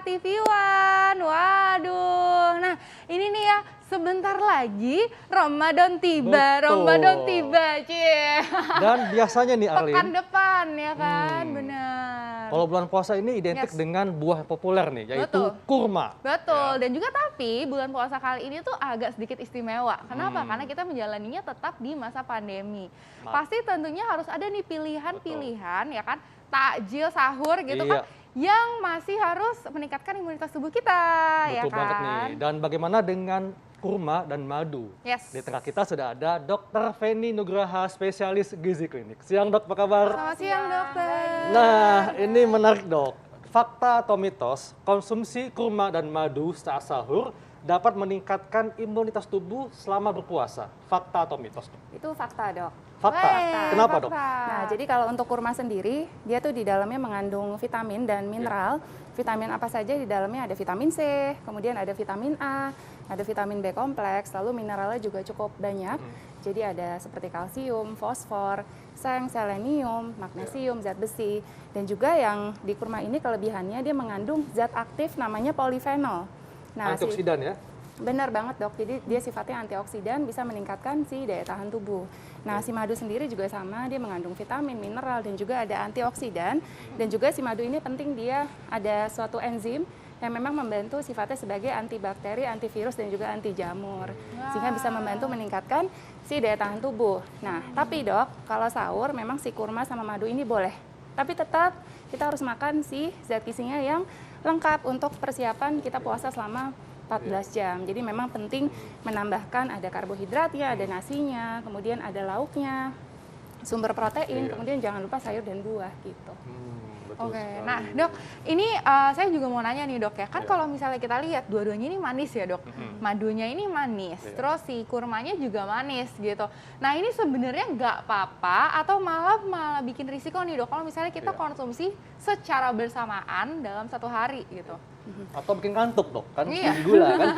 TV One. Waduh, nah ini nih ya, sebentar lagi Ramadan tiba, Betul. Ramadan tiba, cie. Dan biasanya nih Arlin, Pekan depan ya kan, benar. kalau bulan puasa ini identik Yes. dengan buah populer nih, yaitu Betul. kurma. Betul, Ya. dan juga tapi bulan puasa kali ini tuh agak sedikit istimewa. Kenapa? Karena kita menjalaninya tetap di masa pandemi. Pasti tentunya harus ada nih pilihan-pilihan ya kan, takjil sahur gitu kan, yang masih harus meningkatkan imunitas tubuh kita, ya Betul kan? banget nih. Dan bagaimana dengan kurma dan madu? Yes. Di tengah kita sudah ada Dr. Feni Nugraha, spesialis gizi klinik. Siang dok, apa kabar? Selamat siang dokter. Nah, ini menarik dok. Fakta atau mitos, konsumsi kurma dan madu saat sahur dapat meningkatkan imunitas tubuh selama berpuasa. Fakta atau mitos dok? Itu fakta, Dok. Fakta. Kenapa dok? Nah, jadi kalau untuk kurma sendiri, dia tuh di dalamnya mengandung vitamin dan mineral. Vitamin apa saja di dalamnya? Ada vitamin C, kemudian ada vitamin A, ada vitamin B kompleks, lalu mineralnya juga cukup banyak. Jadi ada seperti kalsium, fosfor, seng, selenium, magnesium, zat besi. Dan juga yang di kurma ini kelebihannya dia mengandung zat aktif namanya polifenol. Nah, Antioksidan ya? benar banget dok, jadi dia sifatnya antioksidan, bisa meningkatkan si daya tahan tubuh. Nah si madu sendiri juga sama, dia mengandung vitamin, mineral, dan juga ada antioksidan. Dan juga si madu ini penting, dia ada suatu enzim yang memang membantu sifatnya sebagai antibakteri, antivirus, dan juga anti jamur. Sehingga bisa membantu meningkatkan si daya tahan tubuh. Nah tapi dok, kalau sahur memang si kurma sama madu ini boleh. Tapi tetap kita harus makan si zat gizinya yang lengkap untuk persiapan kita puasa selama 14 jam. Jadi memang penting menambahkan ada karbohidratnya, ada nasinya, kemudian ada lauknya, sumber protein, kemudian jangan lupa sayur dan buah gitu. Oke, nah dok, ini saya juga mau nanya nih dok ya, kan kalau misalnya kita lihat dua-duanya ini manis ya dok, madunya ini manis, terus si kurmanya juga manis gitu. Nah ini sebenarnya nggak apa-apa atau malah bikin risiko nih dok, kalau misalnya kita konsumsi secara bersamaan dalam satu hari gitu. Atau bikin kantuk dok, kan Iya. gula kan?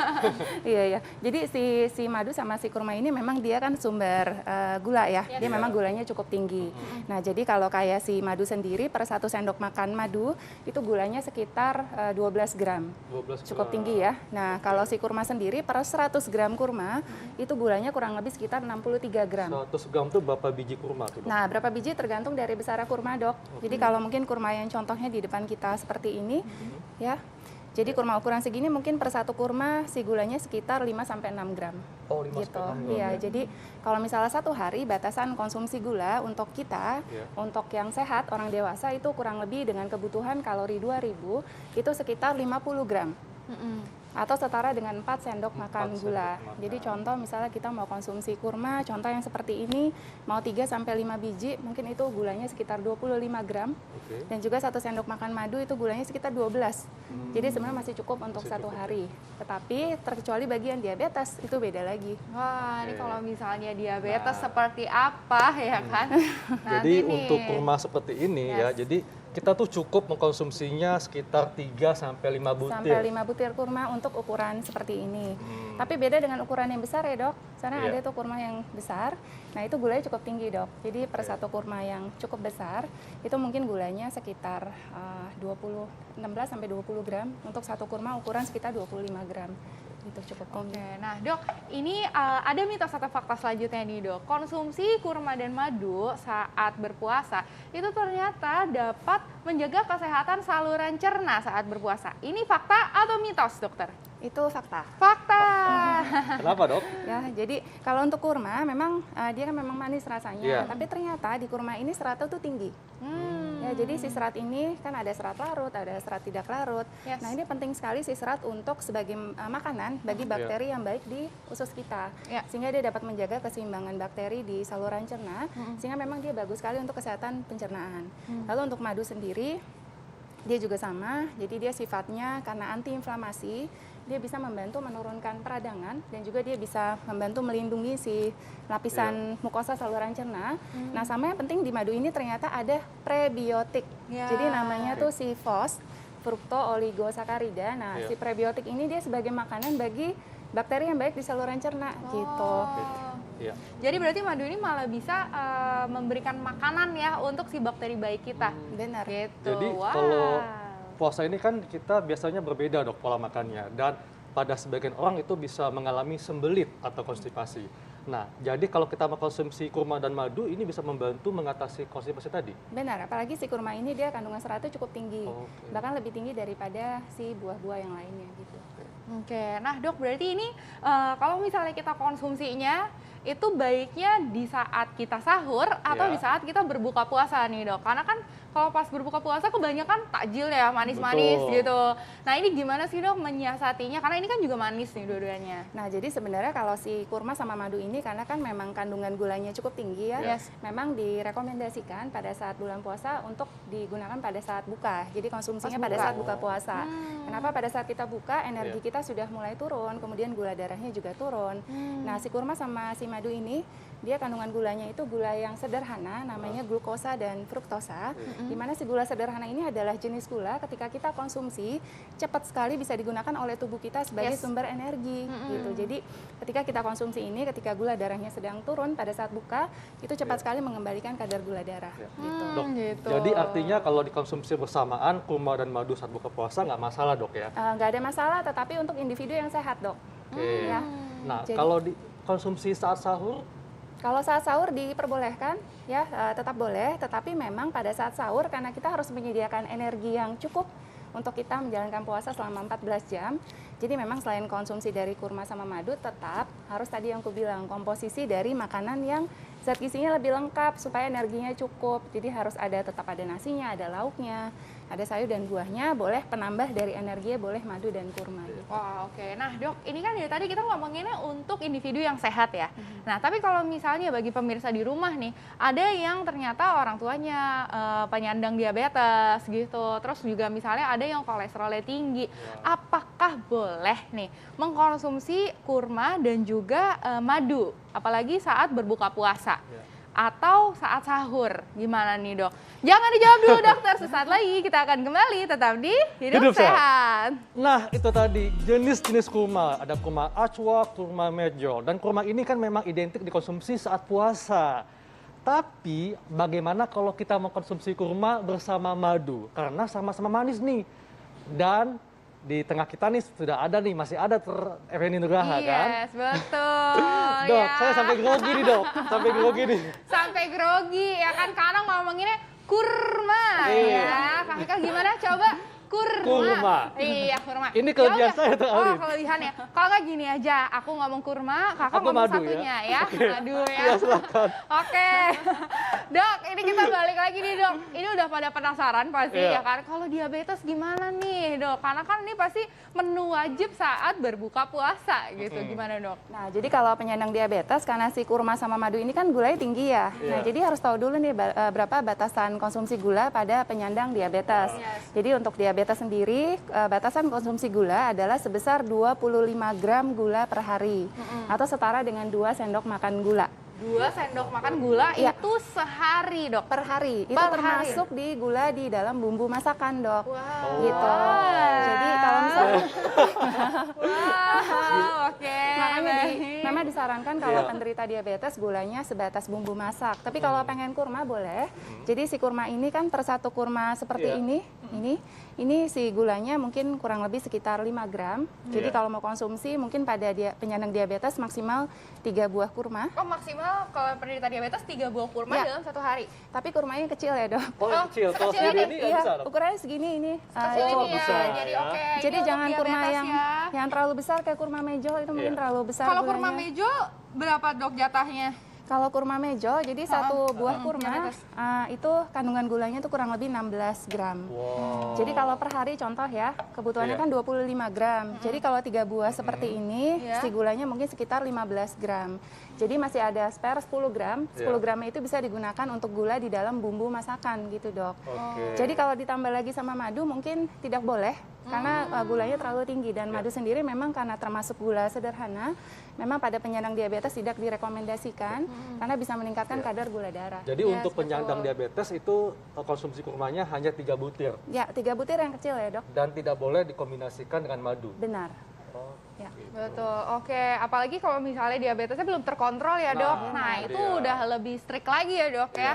Iya. Jadi si madu sama si kurma ini memang dia kan sumber gula ya. Dia memang gulanya cukup tinggi. Nah, jadi kalau kayak si madu sendiri per 1 sendok makan madu itu gulanya sekitar 12 gram. 12 Cukup gram. tinggi ya. Nah, kalau si kurma sendiri per 100 gram kurma itu gulanya kurang lebih sekitar 63 gram. 100 gram tuh berapa biji kurma tuh dok? Nah, berapa biji tergantung dari besar kurma, Dok. Jadi kalau mungkin kurma yang contohnya di depan kita seperti ini, ya. Jadi kurma ukuran segini mungkin per 1 kurma si gulanya sekitar 5 sampai 6 gram. Oh, 5 Gitu. sampai 6 gram Iya, ya. jadi kalau misalnya 1 hari batasan konsumsi gula untuk kita, untuk yang sehat orang dewasa itu kurang lebih dengan kebutuhan kalori 2000 itu sekitar 50 gram. Atau setara dengan 4 sendok makan gula. Jadi contoh misalnya kita mau konsumsi kurma, contoh yang seperti ini, mau 3 sampai 5 biji, mungkin itu gulanya sekitar 25 gram. Dan juga 1 sendok makan madu itu gulanya sekitar 12. Jadi sebenarnya masih cukup untuk 1 hari. Tetapi terkecuali bagi yang diabetes, itu beda lagi. Wah, ini kalau misalnya diabetes seperti apa ya kan? Jadi Nanti nih. untuk kurma seperti ini ya, jadi kita tuh cukup mengkonsumsinya sekitar 3 sampai 5 butir. Sampai 5 butir kurma untuk ukuran seperti ini. Tapi beda dengan ukuran yang besar ya dok. Karena ada tuh kurma yang besar, nah itu gulanya cukup tinggi dok. Jadi per 1 kurma yang cukup besar, itu mungkin gulanya sekitar 16 sampai 20 gram. Untuk 1 kurma ukuran sekitar 25 gram. Itu cukup tinggi. Oke, nah dok, ini ada mitos atau fakta selanjutnya nih dok. Konsumsi kurma dan madu saat berpuasa itu ternyata dapat menjaga kesehatan saluran cerna saat berpuasa. Ini fakta atau mitos dokter? Itu fakta. Fakta. Kenapa dok? Ya, jadi kalau untuk kurma memang dia kan memang manis rasanya, Iya. tapi ternyata di kurma ini seratnya tuh tinggi. Ya, jadi si serat ini kan ada serat larut, ada serat tidak larut. Yes. Nah, ini penting sekali si serat untuk sebagai makanan bagi bakteri yang baik di usus kita. Sehingga dia dapat menjaga keseimbangan bakteri di saluran cerna, sehingga memang dia bagus sekali untuk kesehatan pencernaan. Lalu untuk madu sendiri dia juga sama, jadi dia sifatnya karena antiinflamasi, dia bisa membantu menurunkan peradangan dan juga dia bisa membantu melindungi si lapisan mukosa saluran cerna. Nah, sama yang penting di madu ini ternyata ada prebiotik. Jadi namanya tuh si FOS, fructooligosaccharides. Nah, si prebiotik ini dia sebagai makanan bagi bakteri yang baik di saluran cerna gitu. Iya. Jadi berarti madu ini malah bisa memberikan makanan ya untuk si bakteri baik kita. Benar. Gitu. Jadi Wah. kalau puasa ini kan kita biasanya berbeda dok pola makannya, dan pada sebagian orang itu bisa mengalami sembelit atau konstipasi. Nah, jadi kalau kita mengkonsumsi kurma dan madu, ini bisa membantu mengatasi konstipasi tadi? Benar, apalagi si kurma ini dia kandungan seratnya cukup tinggi, Oke. bahkan lebih tinggi daripada si buah-buah yang lainnya gitu. Oke, nah dok berarti ini kalau misalnya kita konsumsinya itu baiknya di saat kita sahur atau Ya. di saat kita berbuka puasa nih dok? Karena kan kalau pas berbuka puasa kebanyakan takjil ya, manis-manis Betul. gitu. Nah ini gimana sih dok menyiasatinya? Karena ini kan juga manis nih dua-duanya. Nah, jadi sebenarnya kalau si kurma sama madu ini karena kan memang kandungan gulanya cukup tinggi ya, Yes. memang direkomendasikan pada saat bulan puasa untuk digunakan pada saat buka. Jadi konsumsinya Pas pada buka. saat buka puasa. Kenapa pada saat kita buka energi Iya. kita sudah mulai turun, kemudian gula darahnya juga turun. Nah, si kurma sama si madu ini dia kandungan gulanya itu gula yang sederhana, namanya glukosa dan fruktosa. Di mana si gula sederhana ini adalah jenis gula ketika kita konsumsi cepat sekali bisa digunakan oleh tubuh kita sebagai Yes. sumber energi gitu. Jadi ketika kita konsumsi ini, ketika gula darahnya sedang turun pada saat buka, itu cepat sekali mengembalikan kadar gula darah. Gitu. Dok, Gitu. jadi artinya kalau dikonsumsi bersamaan kurma dan madu saat buka puasa nggak masalah dok ya? Nggak ada masalah, tetapi untuk individu yang sehat dok. Oke. Ya. Nah, Jadi- kalau dikonsumsi saat sahur, Kalau saat sahur diperbolehkan, ya tetap boleh, tetapi memang pada saat sahur karena kita harus menyediakan energi yang cukup untuk kita menjalankan puasa selama 14 jam. Jadi memang selain konsumsi dari kurma sama madu, tetap harus tadi yang aku bilang, komposisi dari makanan yang zat gizinya lebih lengkap supaya energinya cukup. Jadi harus tetap ada nasinya, ada lauknya, ada sayur dan buahnya, boleh penambah dari energinya, boleh madu dan kurma. Gitu. Wah, oke. Nah, dok, ini kan dari tadi kita ngomonginnya untuk individu yang sehat ya. Nah, tapi kalau misalnya bagi pemirsa di rumah nih, ada yang ternyata orang tuanya penyandang diabetes gitu. Terus juga misalnya ada yang kolesterolnya tinggi. Apakah boleh nih mengkonsumsi kurma dan juga madu, apalagi saat berbuka puasa? Atau saat sahur, gimana nih dok? Jangan dijawab dulu dokter, sesaat lagi kita akan kembali tetap di Hidup Hidup Sehat. Sehat. nah itu tadi jenis-jenis kurma. Ada kurma ajwa, kurma mejol. Dan kurma ini kan memang identik dikonsumsi saat puasa. Tapi bagaimana kalau kita mengkonsumsi kurma bersama madu? Karena sama-sama manis nih. Dan di tengah kita nih sudah ada nih, masih ada Reni Nugraha kan? Yes, betul. Dok, ya. saya sampai grogi nih dok. Sampai grogi nih. Sampai grogi ya kan, karena ngomonginnya kurma Iya. ya. Kakak gimana coba? Kurma. Iya, kurma. Ini kelebihan Ya udah. saya tuh, Oh, Alin. kelebihan ya. Kalau nggak gini aja, aku ngomong kurma, kakak Aku ngomong madu ya. satunya ya. Madu ya. Ya silakan. Oke. Dok, ini kita balik lagi nih, Dok. Ini udah pada penasaran pasti Iya. ya kan. Kalau diabetes gimana nih, Dok? Karena kan ini pasti menu wajib saat berbuka puasa gitu. Gimana, Dok? Nah, jadi kalau penyandang diabetes, karena si kurma sama madu ini kan gulanya tinggi ya. Nah, Iya. jadi harus tahu dulu nih berapa batasan konsumsi gula pada penyandang diabetes. Yes. Jadi untuk diabetes sendiri, batasan konsumsi gula adalah sebesar 25 gram gula per hari. Atau setara dengan 2 sendok makan gula 2 sendok makan gula Iya. itu sehari, Dok. per hari. Itu Per hari. termasuk di gula di dalam bumbu masakan, Dok. Wow. Gitu. Jadi kalau misalnya Wow, oke. Makanya baik. memang disarankan kalau Iya. penderita diabetes gulanya sebatas bumbu masak. Tapi kalau pengen kurma boleh. Jadi si kurma ini kan per satu kurma seperti Iya. ini si gulanya mungkin kurang lebih sekitar 5 gram. Jadi Iya. kalau mau konsumsi mungkin pada penyandang diabetes maksimal 3 buah kurma. Oh, maksimal kalau penderita diabetes 3 buah kurma Ya. dalam 1 hari. Tapi kurmanya kecil ya, Dok. Oh, yang kecil. Kalau sekecil segini ini? ini nggak Iya, bisa dok? ukurannya segini ini. Kecil Oh, ini ya. bisa Jadi ya. oke. Jadi ini jangan untuk kurma diabetes yang ya. terlalu besar kayak kurma mejol itu mungkin Iya. terlalu besar Kalau kurma gulanya. mejo berapa, Dok, jatahnya? Kalau kurma mejo, jadi satu buah kurma diabetes. itu kandungan gulanya itu kurang lebih 16 gram. Wow. Jadi kalau per hari contoh ya, kebutuhannya Iya. kan 25 gram. Jadi kalau 3 buah seperti ini, Iya. si gulanya mungkin sekitar 15 gram. Jadi masih ada spare 10 gram. 10 Iya. gramnya itu bisa digunakan untuk gula di dalam bumbu masakan gitu, Dok. Oke. Jadi kalau ditambah lagi sama madu mungkin tidak boleh karena gulanya terlalu tinggi dan madu sendiri memang karena termasuk gula sederhana, memang pada penyandang diabetes tidak direkomendasikan karena bisa meningkatkan kadar gula darah. Jadi Yes, untuk penyandang betul. diabetes itu konsumsi kurmanya hanya 3 butir Ya, 3 butir yang kecil ya, Dok. dan tidak boleh dikombinasikan dengan madu. Benar. Oh, Ya. gitu. Betul, oke. Apalagi kalau misalnya diabetesnya belum terkontrol ya, Dok. Nah, itu itu dia. udah lebih strict lagi ya, Dok ya. Iya.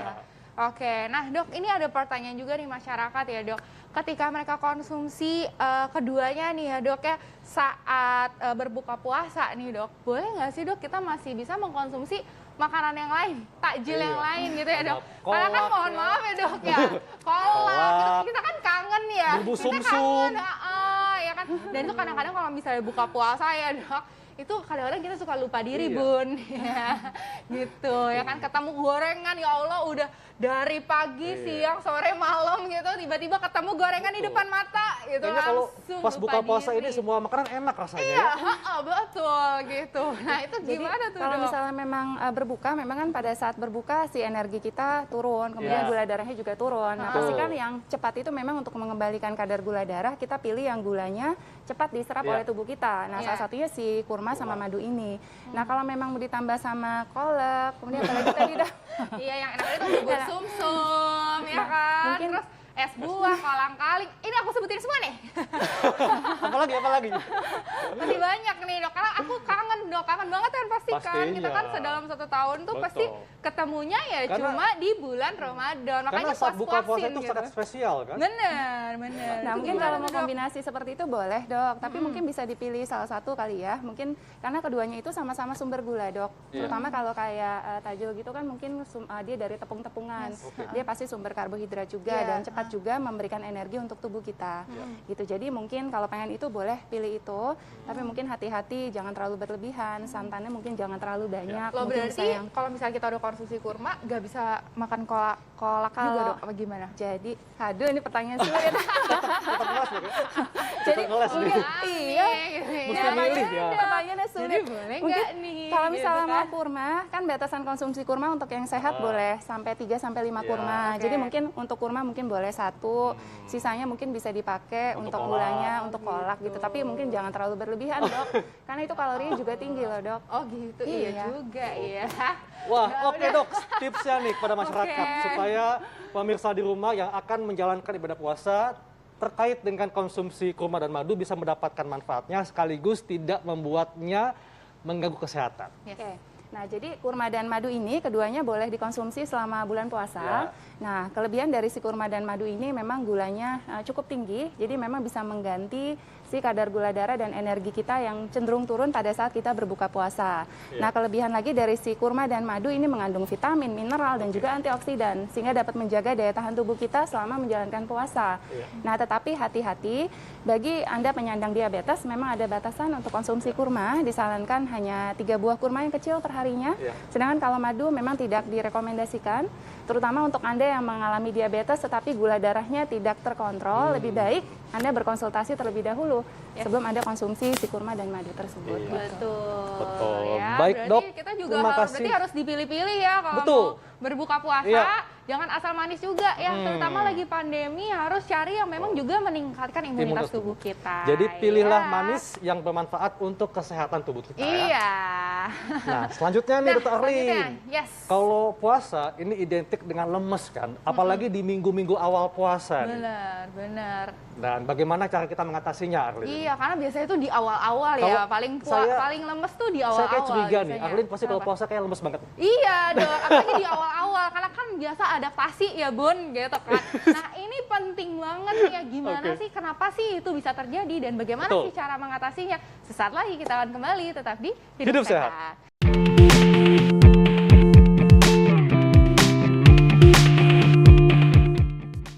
Oke, nah Dok, ini ada pertanyaan juga nih masyarakat ya, Dok. ketika mereka konsumsi keduanya nih ya dok ya, saat berbuka puasa nih dok, boleh nggak sih dok kita masih bisa mengkonsumsi makanan yang lain, takjil yang lain gitu ya dok? Karena kan mohon maaf ya dok ya, kolak kita kan kangen ya, bumbu kita sumsum, ya kan. Dan itu kadang-kadang kalau misalnya buka puasa ya dok, itu kadang-kadang kita suka lupa diri bun, ya gitu ya kan, ketemu gorengan ya Allah udah dari pagi, siang, sore, malam gitu, tiba-tiba ketemu gorengan di depan mata gitu. Kayaknya kalau langsung pas buka puasa diri. ini semua makanan enak rasanya. Iya, Ya? betul gitu. Nah itu gimana tuh kalau dok? misalnya memang berbuka, memang kan pada saat berbuka si energi kita turun, kemudian gula darahnya juga turun. Nah pastikan yang cepat itu memang untuk mengembalikan kadar gula darah, kita pilih yang gulanya cepat diserap oleh tubuh kita. Nah salah satunya si kurma sama madu ini. Nah kalau memang mau ditambah sama kolak, kemudian apalagi tadi dah. Iya yang enak itu bubur sumsum ya kan. Mungkin terus es buah, kolang-kaling. Ini aku sebutin semua nih. Apalagi? Masih banyak nih dok, karena aku kangen dok, kangen banget kan pasti kan. Kita kan Pastinya. sedalam 1 tahun tuh pasti ketemunya ya cuma di bulan Ramadan. Makanya Karena saat buka puasa puas-puasin itu gitu. sangat spesial kan? Bener. Nah Itu mungkin gimana kalau mau tuh, Dok? kombinasi seperti itu boleh dok, tapi mungkin bisa dipilih salah satu kali ya. Mungkin karena keduanya itu sama-sama sumber gula dok. Terutama kalau kayak tajil gitu kan mungkin dia dari tepung-tepungan. Dia pasti sumber karbohidrat juga dan cepat juga memberikan energi untuk tubuh kita. Gitu. Jadi mungkin kalau pengen itu boleh pilih itu, tapi mungkin hati-hati jangan terlalu berlebihan. Santannya mungkin jangan terlalu banyak. Lo Mungkin berarti kalau misalnya kita udah konsumsi kurma, nggak bisa makan kolak juga Kalau- dok, apa gimana? jadi, aduh ini pertanyaan sulit. Tetap ngeles ya, Kak? Jadi Tetap ngeles nih. iya. Mesti milih ya. Pertanyaannya sulit. Jadi boleh Mungkin nggak nih? kalau misalnya gitu mau kan? kurma, kan batasan konsumsi kurma untuk yang sehat boleh sampai 3 sampai 5 kurma. Oke. Jadi mungkin untuk kurma mungkin boleh 1, sisanya mungkin bisa dipakai untuk kolak. gulanya, untuk kolak gitu. Tapi mungkin jangan terlalu berlebihan, Dok. Karena itu kalorinya juga tinggi loh, Dok. Oh gitu, iya Iya. juga ya. Wah, oke dok, tipsnya nih kepada masyarakat Oke. supaya pemirsa di rumah yang akan menjalankan ibadah puasa terkait dengan konsumsi kurma dan madu bisa mendapatkan manfaatnya sekaligus tidak membuatnya mengganggu kesehatan. Oke. Nah, jadi kurma dan madu ini keduanya boleh dikonsumsi selama bulan puasa. Nah, kelebihan dari si kurma dan madu ini memang gulanya cukup tinggi, jadi memang bisa mengganti si kadar gula darah dan energi kita yang cenderung turun pada saat kita berbuka puasa. Nah, kelebihan lagi dari si kurma dan madu ini mengandung vitamin, mineral, dan juga antioksidan, sehingga dapat menjaga daya tahan tubuh kita selama menjalankan puasa. Nah, tetapi hati-hati, bagi Anda penyandang diabetes, memang ada batasan untuk konsumsi kurma, disarankan hanya 3 buah kurma yang kecil per harinya. Sedangkan kalau madu memang tidak direkomendasikan, terutama untuk Anda yang mengalami diabetes tetapi gula darahnya tidak terkontrol, lebih baik Anda berkonsultasi terlebih dahulu sebelum Anda konsumsi si kurma dan madu tersebut. Iya. Gitu. Betul. Ya, Baik, berarti Dok. kita juga Terima kasih. berarti harus dipilih-pilih ya kalau Betul. mau berbuka puasa. Iya. Jangan asal manis juga ya, terutama lagi pandemi harus cari yang memang juga meningkatkan imunitas tubuh kita. Jadi pilihlah Ya. manis yang bermanfaat untuk kesehatan tubuh kita ya. Iya. Nah, selanjutnya nih Dr. selanjutnya, Arlin. yes. Kalau puasa ini identik dengan lemes kan, apalagi di minggu-minggu awal puasa nih. Benar. Dan bagaimana cara kita mengatasinya, Arlin? Iya, karena biasanya itu di awal-awal Kalau ya, paling lemes tuh di awal-awal. Saya kayak curiga nih, biasanya. Arlin pasti kalau Kenapa? puasa kayak lemes banget. Iya dong, apalagi di awal-awal, karena kan biasa adaptasi ya Bun, gitu kan. Nah ini penting banget nih ya, gimana sih, kenapa sih itu bisa terjadi dan bagaimana Betul. sih cara mengatasinya. Sesaat lagi kita akan kembali tetap di Hidup Sehat.